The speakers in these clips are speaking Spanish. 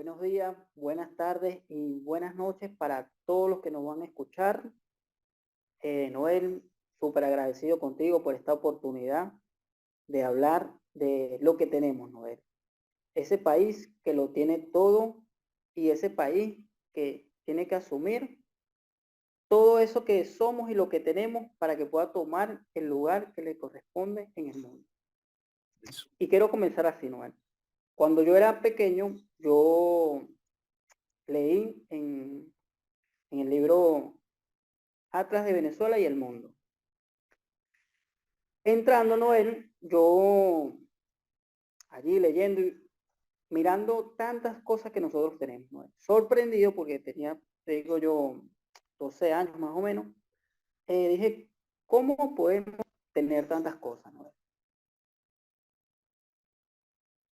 Buenos días, buenas tardes y buenas noches para todos los que nos van a escuchar. Noel, súper agradecido contigo por esta oportunidad de hablar de lo que tenemos, Noel. Ese país que lo tiene todo y ese país que tiene que asumir todo eso que somos y lo que tenemos para que pueda tomar el lugar que le corresponde en el mundo. Y quiero comenzar así, Noel. Cuando yo era pequeño, yo leí en el libro Atlas de Venezuela y el mundo. Entrando, Noel, yo allí leyendo y mirando tantas cosas que nosotros tenemos, Noel. Sorprendido porque tenía, te digo yo, 12 años más o menos. Dije, ¿cómo podemos tener tantas cosas, Noel?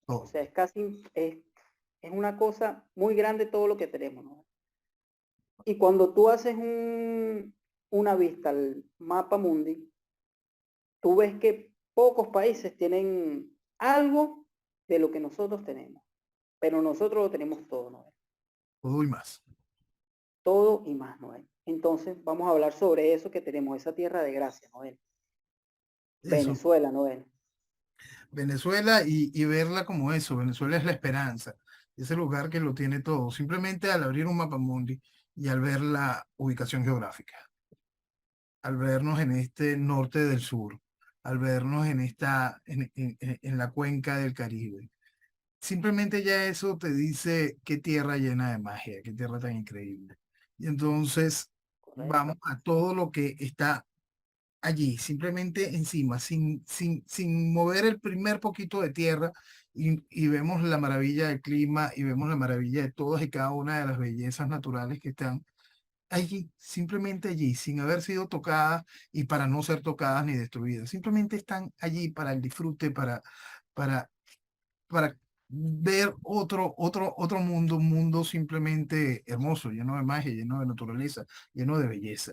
O Oh, sea, es una cosa muy grande todo lo que tenemos, Noel. Y cuando tú haces una vista al mapa mundi, tú ves que pocos países tienen algo de lo que nosotros tenemos, pero nosotros lo tenemos todo, Noel. todo y más. Todo y más, Noel. Entonces, vamos a hablar sobre eso que tenemos, esa tierra de gracia, Noel. Eso, Venezuela, Noel. Venezuela y verla como eso. Venezuela es la esperanza, ese lugar que lo tiene todo. Simplemente al abrir un mapa mundi y al ver la ubicación geográfica, al vernos en este norte del sur, al vernos en en la cuenca del Caribe. Simplemente ya eso te dice qué tierra llena de magia, qué tierra tan increíble. Y entonces vamos Correcto. a todo lo que está allí, simplemente encima, sin mover el primer poquito de tierra y vemos la maravilla del clima y vemos la maravilla de todas y cada una de las bellezas naturales que están allí, simplemente allí, sin haber sido tocadas y para no ser tocadas ni destruidas. Simplemente están allí para el disfrute, para, para ver otro mundo, un mundo simplemente hermoso, lleno de magia, lleno de naturaleza, lleno de belleza.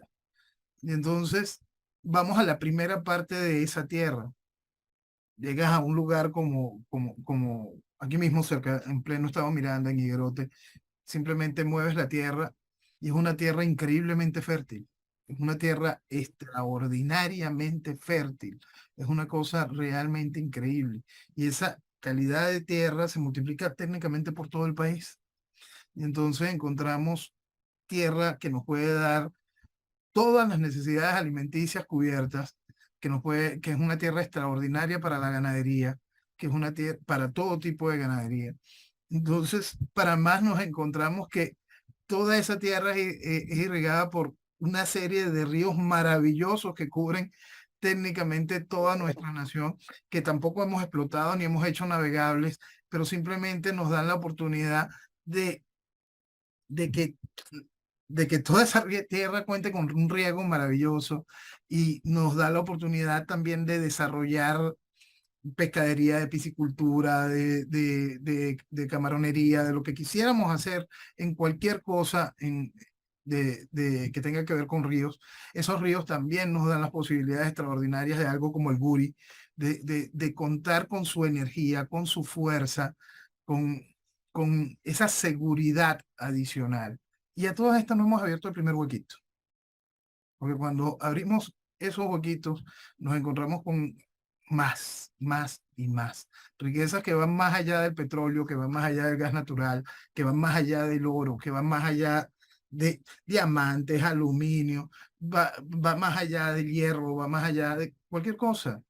Y entonces vamos a la primera parte de esa tierra. Llegas a un lugar como aquí mismo cerca, en pleno estado Miranda, en Higuerote, simplemente mueves la tierra y es una tierra increíblemente fértil. Es una tierra extraordinariamente fértil. Es una cosa realmente increíble. Y esa calidad de tierra se multiplica técnicamente por todo el país. Y entonces encontramos tierra que nos puede dar todas las necesidades alimenticias cubiertas, que es una tierra extraordinaria para la ganadería, que es una tierra para todo tipo de ganadería. Entonces, para más nos encontramos que toda esa tierra es irrigada por una serie de ríos maravillosos que cubren técnicamente toda Correcto. nuestra nación, que tampoco hemos explotado ni hemos hecho navegables, pero simplemente nos dan la oportunidad de, de que de que toda esa tierra cuente con un riego maravilloso y nos da la oportunidad también de desarrollar pescadería, de piscicultura, de camaronería, de lo que quisiéramos hacer en cualquier cosa que tenga que ver con ríos. Esos ríos también nos dan las posibilidades extraordinarias de algo como el Guri, de contar con su energía, con su fuerza, con, con esa seguridad adicional. Y a todas estas no hemos abierto el primer huequito, porque cuando abrimos esos huequitos nos encontramos con más y más. Riquezas que van más allá del petróleo, que van más allá del gas natural, que van más allá del oro, que van más allá de diamantes, aluminio, va más allá del hierro, va más allá de cualquier cosa.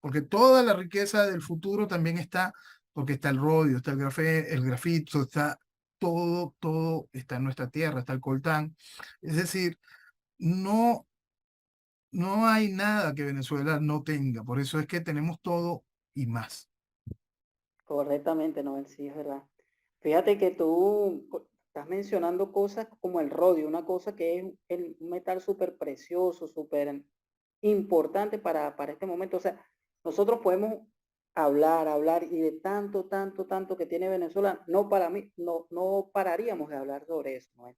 Porque toda la riqueza del futuro también está, porque está el rodio, está el grafito, está todo está en nuestra tierra, está el coltán. Es decir, no, no hay nada que Venezuela no tenga. Por eso es que tenemos todo y más. Correctamente, Noel, sí, es verdad. Fíjate que tú estás mencionando cosas como el rodio, una cosa que es un metal súper precioso, súper importante para este momento. O sea, nosotros podemos hablar y de tanto que tiene Venezuela, no para mí, no pararíamos de hablar sobre eso, Noel,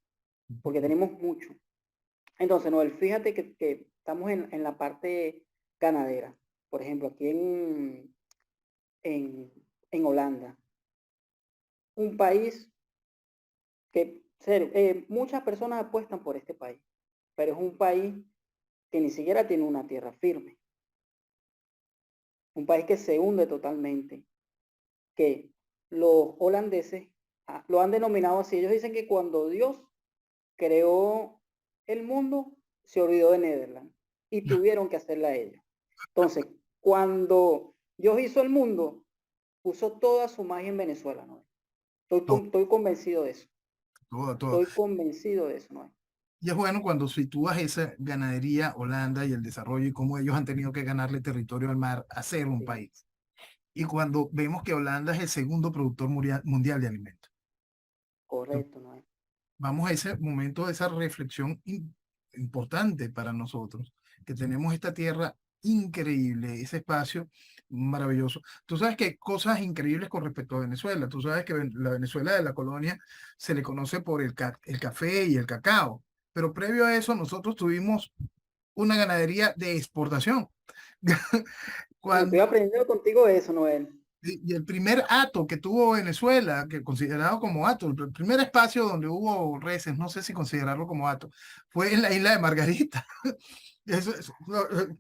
porque tenemos mucho. Entonces, Noel, fíjate que estamos en la parte ganadera. Por ejemplo, aquí en Holanda, un país muchas personas apuestan por este país, pero es un país que ni siquiera tiene una tierra firme, un país que se hunde totalmente, que los holandeses lo han denominado así. Ellos dicen que cuando Dios creó el mundo, se olvidó de Nederland y tuvieron que hacerla ellos. Entonces, cuando Dios hizo el mundo, puso toda su magia en Venezuela, ¿no? Todo, Estoy convencido de eso. todo, todo. Estoy convencido de eso, ¿no? Y es bueno cuando sitúas esa ganadería Holanda y el desarrollo y cómo ellos han tenido que ganarle territorio al mar a ser un Sí, país. Y cuando vemos que Holanda es el segundo productor mundial de alimentos. correcto, ¿no? Vamos a ese momento de esa reflexión importante para nosotros, que tenemos esta tierra increíble, ese espacio maravilloso. Tú sabes que hay cosas increíbles con respecto a Venezuela. Tú sabes que la Venezuela de la colonia se le conoce por el café y el cacao, pero previo a eso nosotros tuvimos una ganadería de exportación. Estoy Cuando aprendiendo contigo eso, Noel. y el primer hato que tuvo Venezuela, que considerado como hato, el primer espacio donde hubo reses, no sé si considerarlo como hato, fue en la isla de Margarita.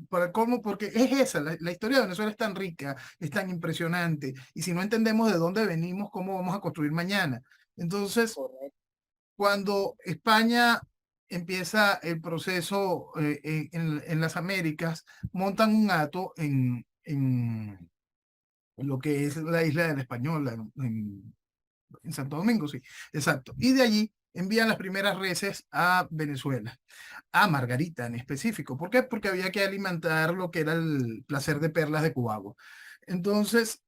Para cómo, porque es esa, la historia de Venezuela es tan rica, es tan impresionante, y si no entendemos de dónde venimos, ¿cómo vamos a construir mañana? Entonces, Correcto. cuando España empieza el proceso en las Américas, montan un hato en lo que es la isla de la Española, en Santo Domingo, sí, exacto. Y de allí envían las primeras reses a Venezuela, a Margarita en específico. ¿Por qué? Porque había que alimentar lo que era el placer de perlas de Cubagua. Entonces,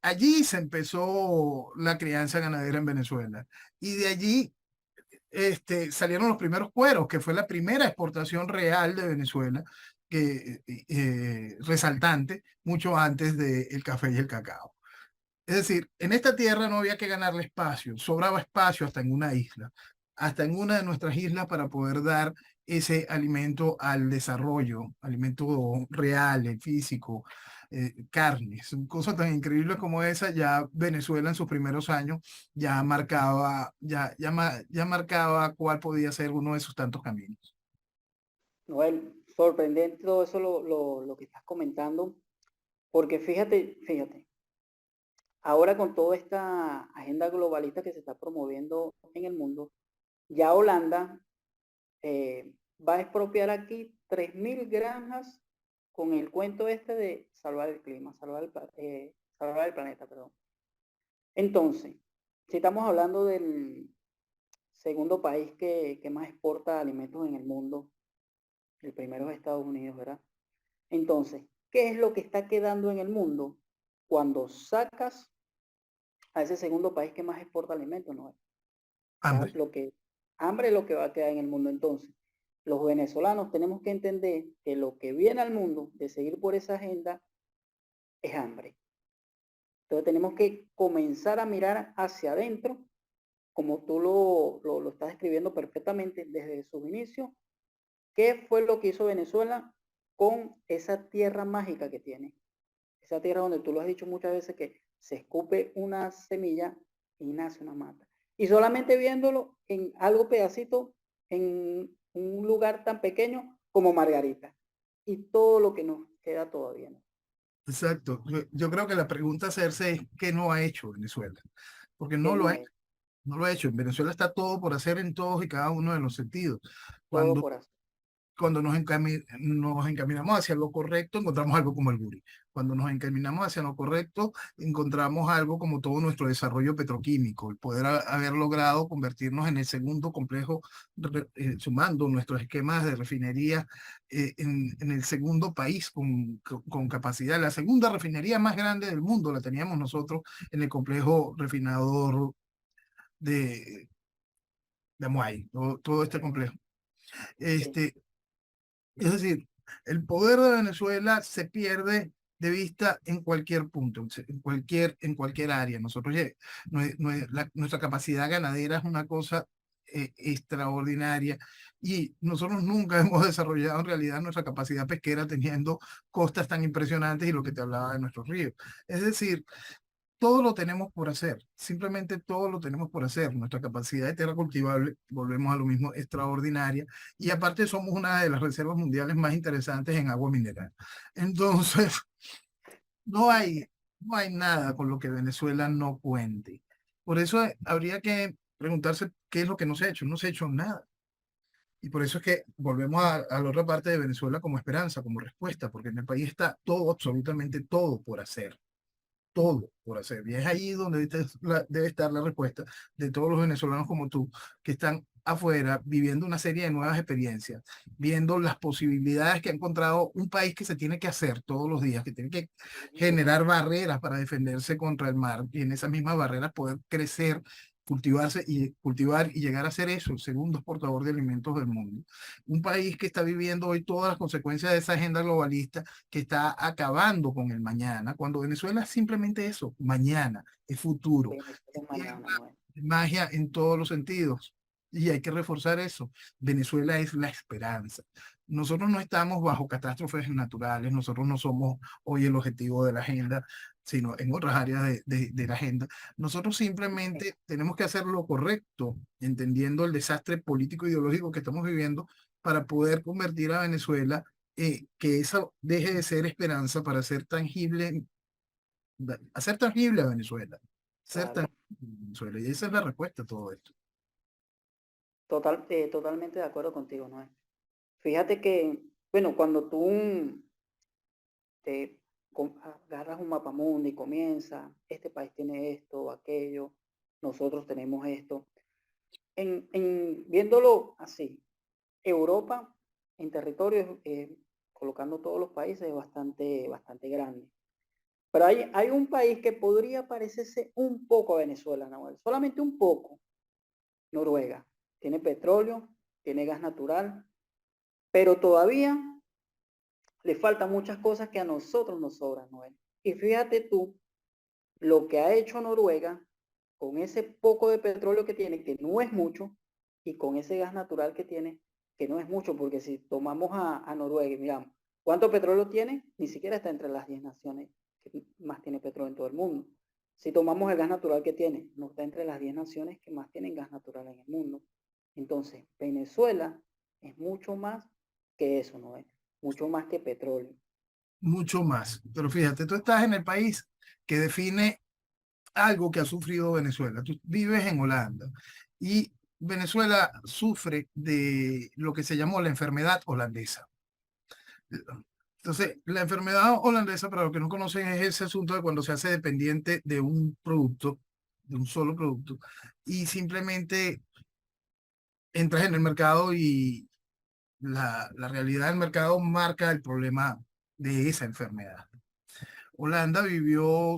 allí se empezó la crianza ganadera en Venezuela. Y de allí salieron los primeros cueros, que fue la primera exportación real de Venezuela, resaltante, mucho antes del café y el cacao. Es decir, en esta tierra no había que ganarle espacio, sobraba espacio hasta en una isla, hasta en una de nuestras islas para poder dar ese alimento al desarrollo, alimento real, físico, carnes, cosas tan increíbles como esa, ya Venezuela en sus primeros años ya marcaba cuál podía ser uno de sus tantos caminos. Noel, sorprendente todo eso lo que estás comentando, porque fíjate, ahora con toda esta agenda globalista que se está promoviendo en el mundo, ya Holanda va a expropiar aquí 3.000 granjas con el cuento este de salvar el clima, salvar el planeta, perdón. Entonces, si estamos hablando del segundo país que más exporta alimentos en el mundo, el primero es Estados Unidos, ¿verdad? Entonces, ¿qué es lo que está quedando en el mundo cuando sacas a ese segundo país que más exporta alimentos? ¿No? Hambre. Hambre es lo que va a quedar en el mundo. Entonces, los venezolanos tenemos que entender que lo que viene al mundo de seguir por esa agenda es hambre. Entonces tenemos que comenzar a mirar hacia adentro, como tú lo estás describiendo perfectamente desde sus inicios. ¿Qué fue lo que hizo Venezuela con esa tierra mágica que tiene? Esa tierra donde tú lo has dicho muchas veces que se escupe una semilla y nace una mata. Y solamente viéndolo en algo pedacito, en un lugar tan pequeño como Margarita. Y todo lo que nos queda todavía, ¿no? Exacto. Yo creo que la pregunta a hacerse es ¿qué no ha hecho Venezuela? Porque Que no lo no ha es no lo ha hecho. En Venezuela está todo por hacer en todos y cada uno de los sentidos. todo Cuando, por hacer. cuando nos encaminamos hacia lo correcto, encontramos algo como el Guri. Cuando nos encaminamos hacia lo correcto, encontramos algo como todo nuestro desarrollo petroquímico, el poder haber logrado convertirnos en el segundo complejo, sumando nuestros esquemas de refinería, en el segundo país con capacidad. La segunda refinería más grande del mundo la teníamos nosotros en el complejo refinador de, de Amuay, todo este complejo. Sí, Este, es decir, el poder de Venezuela se pierde de vista en cualquier punto, en cualquier área. Nosotros, nuestra capacidad ganadera es una cosa extraordinaria y nosotros nunca hemos desarrollado en realidad nuestra capacidad pesquera teniendo costas tan impresionantes y lo que te hablaba de nuestros ríos. Es decir, todo lo tenemos por hacer, simplemente todo lo tenemos por hacer. Nuestra capacidad de tierra cultivable, volvemos a lo mismo, extraordinaria, y aparte somos una de las reservas mundiales más interesantes en agua mineral. Entonces, no hay, no hay nada con lo que Venezuela no cuente. Por eso habría que preguntarse qué es lo que no se ha hecho. No se ha hecho nada. Y por eso es que volvemos a la otra parte de Venezuela como esperanza, como respuesta, porque en el país está todo, absolutamente todo por hacer, todo por hacer. Y es ahí donde debe estar la respuesta de todos los venezolanos como tú, que están afuera viviendo una serie de nuevas experiencias, viendo las posibilidades que ha encontrado un país que se tiene que hacer todos los días, que tiene que generar barreras para defenderse contra el mar y en esas mismas barreras poder crecer, cultivarse y cultivar y llegar a ser eso, el segundo exportador de alimentos del mundo. Un país que está viviendo hoy todas las consecuencias de esa agenda globalista que está acabando con el mañana, cuando Venezuela es simplemente eso, mañana, es futuro, Venezuela es es mañana, tierra, Noel. es magia en todos los sentidos. Y hay que reforzar eso. Venezuela es la esperanza. Nosotros no estamos bajo catástrofes naturales, nosotros no somos hoy el objetivo de la agenda, sino en otras áreas de la agenda. Nosotros simplemente tenemos que hacer lo correcto, entendiendo el desastre político e ideológico que estamos viviendo para poder convertir a Venezuela, que eso deje de ser esperanza para ser tangible, hacer tangible a Venezuela, ser Claro, tangible a Venezuela. Y esa es la respuesta a todo esto. totalmente de acuerdo contigo, Noel. Fíjate que, bueno, cuando tú te agarras un mapamundi y comienza, este país tiene esto, aquello, nosotros tenemos esto. Viéndolo así, Europa en territorio, colocando todos los países, es bastante grande. Pero hay un país que podría parecerse un poco a Venezuela, Nahuel, solamente un poco. Noruega. Tiene petróleo, tiene gas natural, pero todavía le faltan muchas cosas que a nosotros nos sobran, Noel. Y fíjate tú lo que ha hecho Noruega con ese poco de petróleo que tiene, que no es mucho, y con ese gas natural que tiene, que no es mucho, porque si tomamos a Noruega y miramos cuánto petróleo tiene, ni siquiera está entre las 10 naciones que más tiene petróleo en todo el mundo. Si tomamos el gas natural que tiene, no está entre las 10 naciones que más tienen gas natural en el mundo. Entonces, Venezuela es mucho más que eso, ¿no es? Mucho más que petróleo. Mucho más. Pero fíjate, tú estás en el país que define algo que ha sufrido Venezuela. Tú vives en Holanda y Venezuela sufre de lo que se llamó la enfermedad holandesa. Entonces, la enfermedad holandesa, para los que no conocen, es ese asunto de cuando se hace dependiente de un producto, de un solo producto, y simplemente entras en el mercado y la realidad del mercado marca el problema de esa enfermedad. Holanda vivió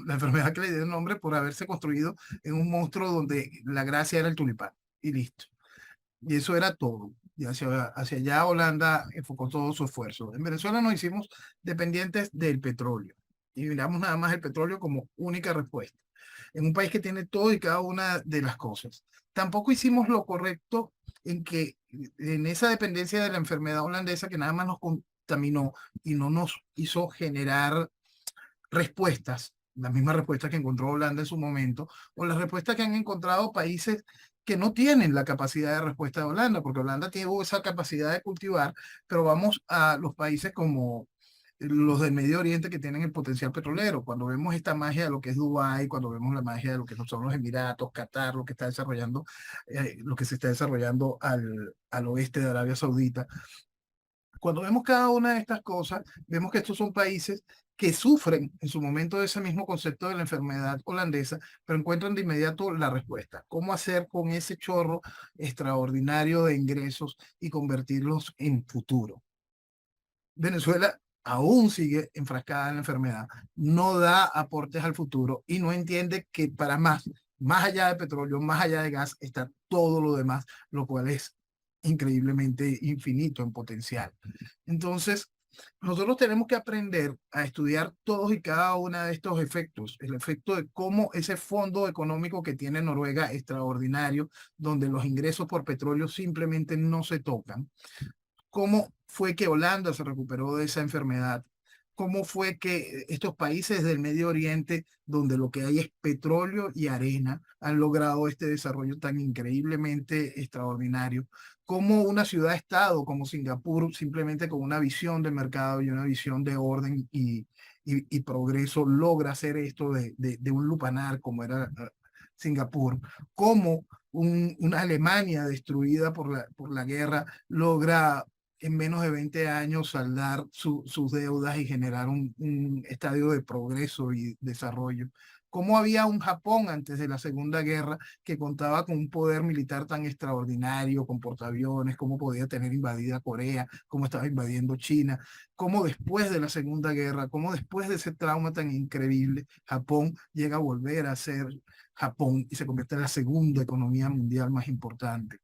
la enfermedad que le dio el nombre por haberse construido en un monstruo donde la gracia era el tulipán y listo. Y eso era todo. Y hacia allá Holanda enfocó todo su esfuerzo. En Venezuela nos hicimos dependientes del petróleo y miramos nada más el petróleo como única respuesta. En un país que tiene todo y cada una de las cosas. Tampoco hicimos lo correcto en que en esa dependencia de la enfermedad holandesa que nada más nos contaminó y no nos hizo generar respuestas, las mismas respuestas que encontró Holanda en su momento, o las respuestas que han encontrado países que no tienen la capacidad de respuesta de Holanda, porque Holanda tiene esa capacidad de cultivar, pero vamos a los países como los del Medio Oriente que tienen el potencial petrolero. Cuando vemos esta magia de lo que es Dubái, cuando vemos la magia de lo que son los Emiratos, Qatar, lo que está desarrollando, lo que se está desarrollando al oeste de Arabia Saudita, cuando vemos cada una de estas cosas, vemos que estos son países que sufren en su momento de ese mismo concepto de la enfermedad holandesa, pero encuentran de inmediato la respuesta. ¿Cómo hacer con ese chorro extraordinario de ingresos y convertirlos en futuro? Venezuela aún sigue enfrascada en la enfermedad, no da aportes al futuro y no entiende que para más allá de petróleo, más allá de gas, está todo lo demás, lo cual es increíblemente infinito en potencial. Entonces, nosotros tenemos que aprender a estudiar todos y cada uno de estos efectos, el efecto de cómo ese fondo económico que tiene Noruega extraordinario, donde los ingresos por petróleo simplemente no se tocan, cómo fue que Holanda se recuperó de esa enfermedad, cómo fue que estos países del Medio Oriente, donde lo que hay es petróleo y arena, han logrado este desarrollo tan increíblemente extraordinario. Cómo una ciudad-estado como Singapur, simplemente con una visión de mercado y una visión de orden y progreso, logra hacer esto de un lupanar como era Singapur. Cómo una Alemania destruida por la guerra logra en menos de 20 años saldar sus deudas y generar un estadio de progreso y desarrollo. Cómo había un Japón antes de la Segunda Guerra que contaba con un poder militar tan extraordinario, con portaaviones, cómo podía tener invadida Corea, cómo estaba invadiendo China, cómo después de la Segunda Guerra, cómo después de ese trauma tan increíble, Japón llega a volver a ser Japón y se convierte en la segunda economía mundial más importante.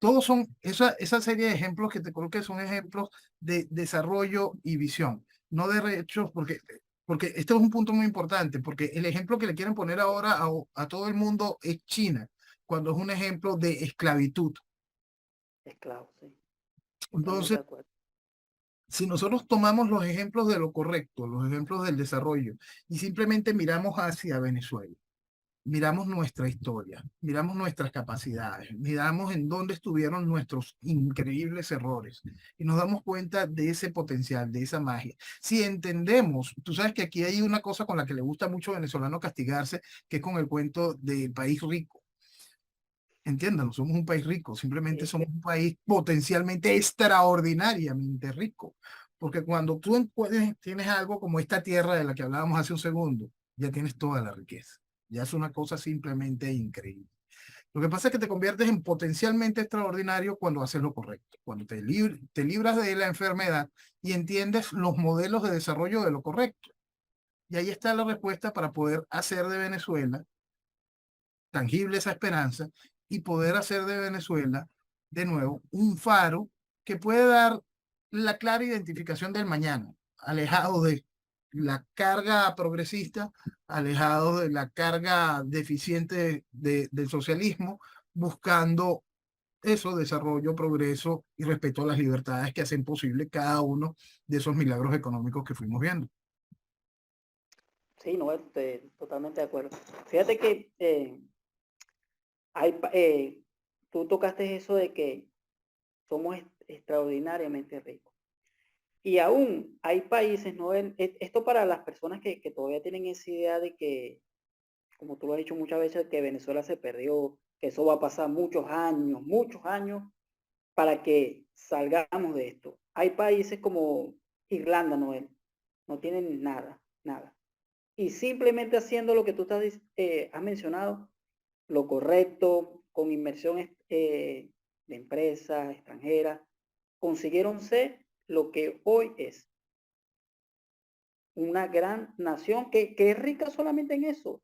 Todos son esa serie de ejemplos que te coloqué son ejemplos de desarrollo y visión, no de derechos, porque este es un punto muy importante, porque el ejemplo que le quieren poner ahora a todo el mundo es China, cuando es un ejemplo de esclavitud. Esclavo, sí, totalmente Entonces, de acuerdo. si nosotros tomamos los ejemplos de lo correcto, los ejemplos del desarrollo, y simplemente miramos hacia Venezuela, miramos nuestra historia, miramos nuestras capacidades, miramos en dónde estuvieron nuestros increíbles errores y nos damos cuenta de ese potencial, de esa magia. Si entendemos, tú sabes que aquí hay una cosa con la que le gusta mucho venezolano castigarse, que es con el cuento del país rico. Entiéndanlo, somos un país rico, simplemente Sí, somos un país potencialmente extraordinariamente rico. Porque cuando tú tienes algo como esta tierra de la que hablábamos hace un segundo, ya tienes toda la riqueza. Ya es una cosa simplemente increíble. Lo que pasa es que te conviertes en potencialmente extraordinario cuando haces lo correcto, cuando te libras de la enfermedad y entiendes los modelos de desarrollo de lo correcto. Y ahí está la respuesta para poder hacer de Venezuela tangible esa esperanza y poder hacer de Venezuela de nuevo un faro que puede dar la clara identificación del mañana, alejado de la carga progresista, alejado de la carga deficiente del socialismo, buscando eso, desarrollo, progreso y respeto a las libertades que hacen posible cada uno de esos milagros económicos que fuimos viendo. sí, no, totalmente de acuerdo. Fíjate que hay, tú tocaste eso de que somos extraordinariamente ricos. Y aún hay países, ¿no? Esto para las personas que todavía tienen esa idea de que, como tú lo has dicho muchas veces, que Venezuela se perdió, que eso va a pasar muchos años para que salgamos de esto. Hay países como Irlanda, Noel, no tienen nada, nada. Y simplemente haciendo lo que tú has mencionado, lo correcto, con inversión de empresas extranjeras, consiguieron ser lo que hoy es una gran nación que es rica solamente en eso.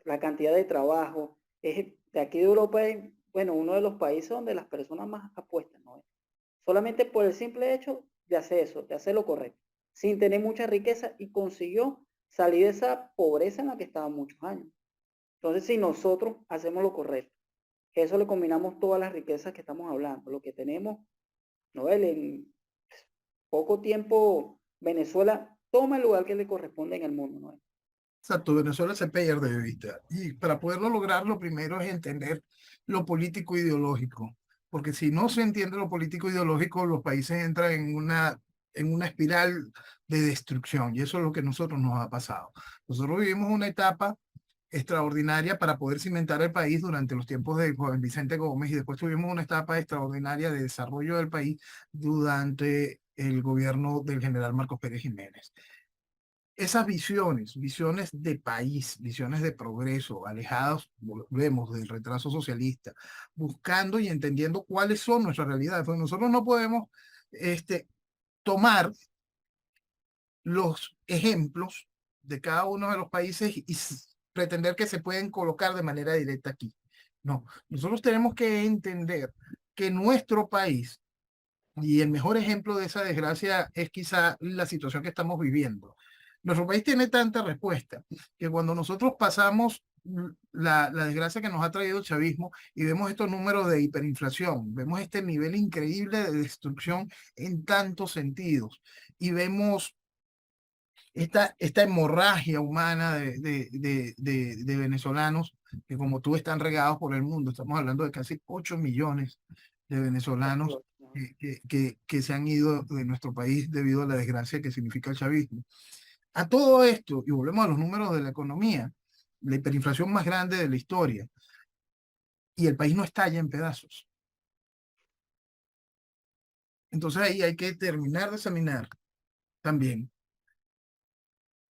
La cantidad de trabajo. De aquí de Europa es, bueno, uno de los países donde las personas más apuestan, ¿no? Solamente por el simple hecho de hacer eso, de hacer lo correcto, sin tener mucha riqueza y consiguió salir de esa pobreza en la que estaba muchos años. Entonces, si nosotros hacemos lo correcto, eso le combinamos todas las riquezas que estamos hablando, lo que tenemos, Noel, en poco tiempo Venezuela toma el lugar que le corresponde en el mundo, Noel. Exacto, Venezuela se pierde de vista. Y para poderlo lograr, lo primero es entender lo político ideológico. Porque si no se entiende lo político ideológico, los países entran en una espiral de destrucción. Y eso es lo que a nosotros nos ha pasado. Nosotros vivimos una etapa extraordinaria para poder cimentar el país durante los tiempos de Juan Vicente Gómez y después tuvimos una etapa extraordinaria de desarrollo del país durante el gobierno del general Marcos Pérez Jiménez. Esas visiones de país, visiones de progreso, alejados, volvemos, del retraso socialista, buscando y entendiendo cuáles son nuestras realidades. Porque nosotros no podemos tomar los ejemplos de cada uno de los países y pretender que se pueden colocar de manera directa aquí. No, nosotros tenemos que entender que nuestro país, y el mejor ejemplo de esa desgracia es quizá la situación que estamos viviendo. Nuestro país tiene tanta respuesta que cuando nosotros pasamos la desgracia que nos ha traído el chavismo y vemos estos números de hiperinflación, vemos este nivel increíble de destrucción en tantos sentidos y vemos esta hemorragia humana de venezolanos que como tú están regados por el mundo. Estamos hablando de casi 8 millones de venezolanos que se han ido de nuestro país debido a la desgracia que significa el chavismo. A todo esto, y volvemos a los números de la economía, la hiperinflación más grande de la historia, y el país no estalla en pedazos. Entonces ahí hay que terminar de examinar también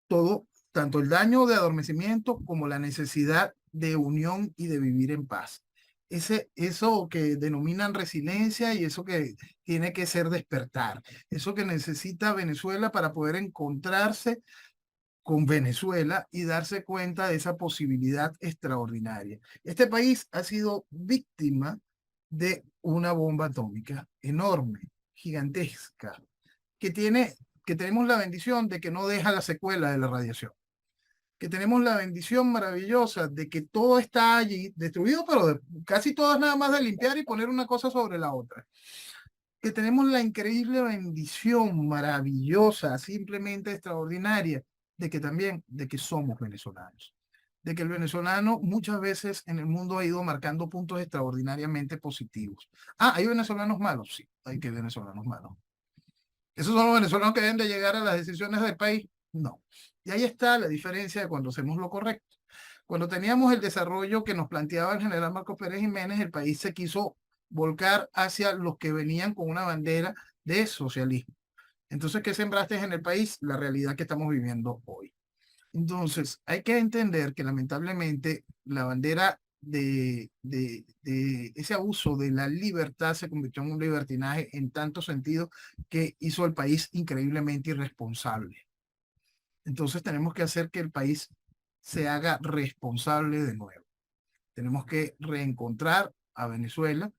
todo, tanto el daño de adormecimiento como la necesidad de unión y de vivir en paz. Eso que denominan resiliencia y eso que tiene que ser despertar, eso que necesita Venezuela para poder encontrarse con Venezuela y darse cuenta de esa posibilidad extraordinaria. Este país ha sido víctima de una bomba atómica enorme, gigantesca, que tenemos la bendición de que no deja la secuela de la radiación, que tenemos la bendición maravillosa de que todo está allí destruido, pero casi todo es nada más de limpiar y poner una cosa sobre la otra, que tenemos la increíble bendición maravillosa, simplemente extraordinaria, de que también, de que somos venezolanos, de que el venezolano muchas veces en el mundo ha ido marcando puntos extraordinariamente positivos. Ah, ¿hay venezolanos malos? Sí, hay que venezolanos malos. ¿Esos son los venezolanos que deben de llegar a las decisiones del país? No. Y ahí está la diferencia de cuando hacemos lo correcto. Cuando teníamos el desarrollo que nos planteaba el general Marcos Pérez Jiménez, el país se quiso volcar hacia los que venían con una bandera de socialismo. Entonces, ¿qué sembraste en el país? La realidad que estamos viviendo hoy. Entonces, hay que entender que lamentablemente la bandera de ese abuso de la libertad se convirtió en un libertinaje en tanto sentido que hizo al país increíblemente irresponsable. Entonces tenemos que hacer que el país se haga responsable de nuevo. Tenemos que reencontrar a Venezuela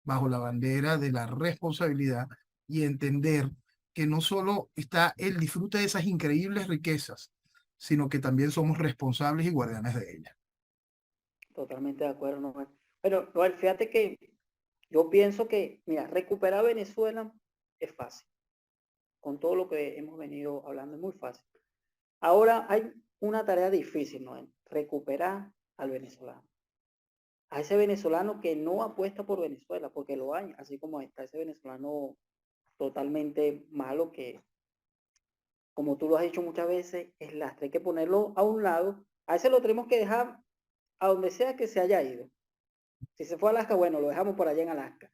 bajo la bandera de la responsabilidad y entender que no solo está el disfrute de esas increíbles riquezas, sino que también somos responsables y guardianes de ellas. Totalmente de acuerdo, Noel. Pero, Noel, fíjate que yo pienso que, mira, recuperar Venezuela es fácil. Con todo lo que hemos venido hablando es muy fácil. Ahora hay una tarea difícil, Noel, recuperar al venezolano. A ese venezolano que no apuesta por Venezuela, porque lo hay, así como está ese venezolano totalmente malo que, como tú lo has dicho muchas veces, es lastre. Hay que ponerlo a un lado. A ese lo tenemos que dejar a donde sea que se haya ido. Si se fue a Alaska, bueno, lo dejamos por allá en Alaska.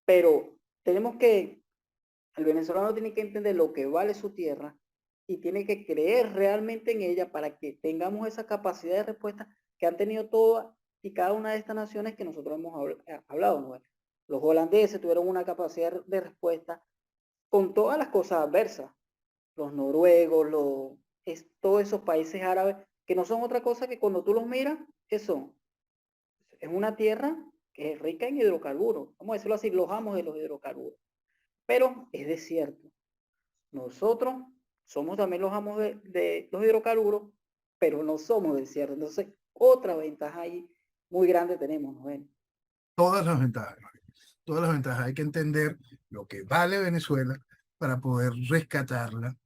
Pero tenemos que, el venezolano tiene que entender lo que vale su tierra y tiene que creer realmente en ella para que tengamos esa capacidad de respuesta que han tenido todas y cada una de estas naciones que nosotros hemos hablado, ¿no? Los holandeses tuvieron una capacidad de respuesta con todas las cosas adversas. Los noruegos, todos esos países árabes, que no son otra cosa que cuando tú los miras, ¿qué son? Es una tierra que es rica en hidrocarburos. Vamos a decirlo así, los amos de los hidrocarburos. Pero es desierto. Nosotros somos también los amos de los hidrocarburos, pero no somos desierto. Entonces, otra ventaja ahí muy grande tenemos, ¿no? Todas las ventajas, todas las ventajas. Hay que entender lo que vale Venezuela para poder rescatarla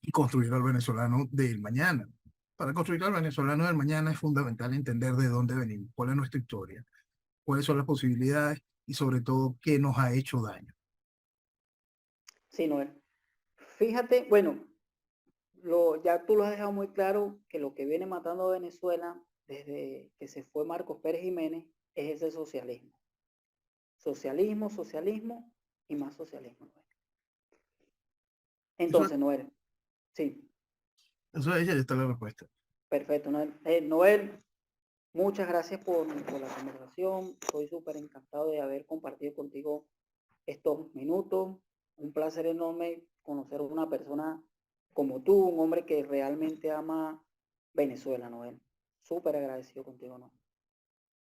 y construir al venezolano del mañana. Para construir al venezolano del mañana es fundamental entender de dónde venimos, cuál es nuestra historia, cuáles son las posibilidades y sobre todo qué nos ha hecho daño. Sí, Noel. Fíjate, bueno, ya tú lo has dejado muy claro que lo que viene matando a Venezuela desde que se fue Marcos Pérez Jiménez es ese socialismo. Socialismo, socialismo y más socialismo. Eso, Entonces, Noel, sí, eso ahí ya está la respuesta. perfecto. Noel, Noel, muchas gracias por la conversación. Estoy súper encantado de haber compartido contigo estos minutos. Un placer enorme conocer a una persona como tú, un hombre que realmente ama Venezuela, Noel. Súper agradecido contigo, Noel.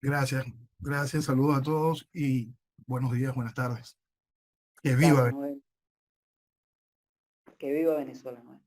Gracias, gracias, saludos a todos y buenos días, buenas tardes. Que Dale, viva. Noel. Que viva Venezuela, Noel.